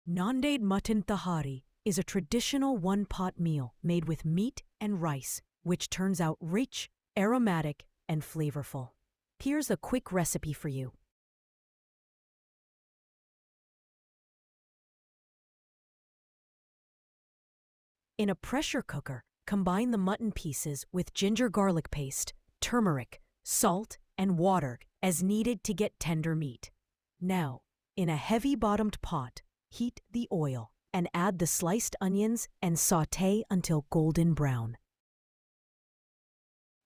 Nanded mutton tahari is a traditional one-pot meal made with meat and rice, which turns out rich, aromatic, and flavorful. Here's a quick recipe for you. In a pressure cooker, combine the mutton pieces with ginger garlic paste, turmeric, salt, and water as needed to get tender meat. Now, in a heavy-bottomed pot, heat the oil and add the sliced onions and sauté until golden brown.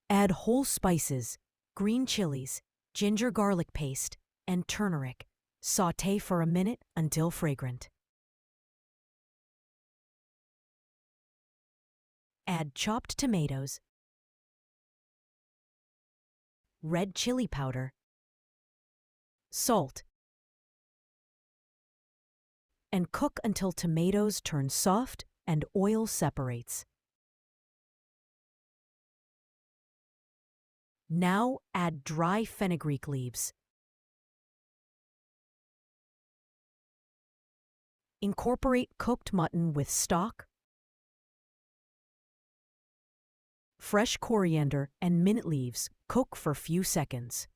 Add whole spices, green chilies, ginger garlic paste, and turmeric. Sauté for a minute until fragrant. Add chopped tomatoes, red chili powder, salt, and cook until tomatoes turn soft and oil separates. Now add dry fenugreek leaves. Incorporate cooked mutton with stock, fresh coriander, and mint leaves. Cook for a few seconds.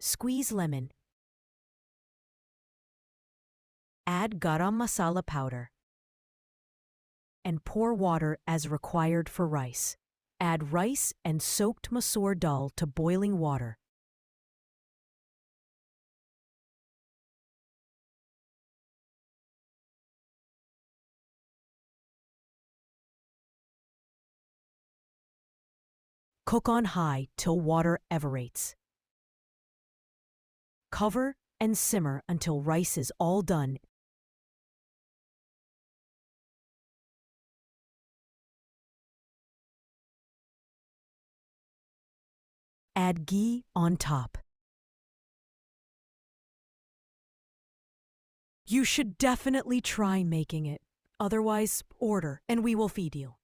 Squeeze lemon. Add garam masala powder. And pour water as required for rice. Add rice and soaked masoor dal to boiling water. Cook on high till water evaporates. Cover and simmer until rice is all done. Add ghee on top. You should definitely try making it. Otherwise, order and we will feed you.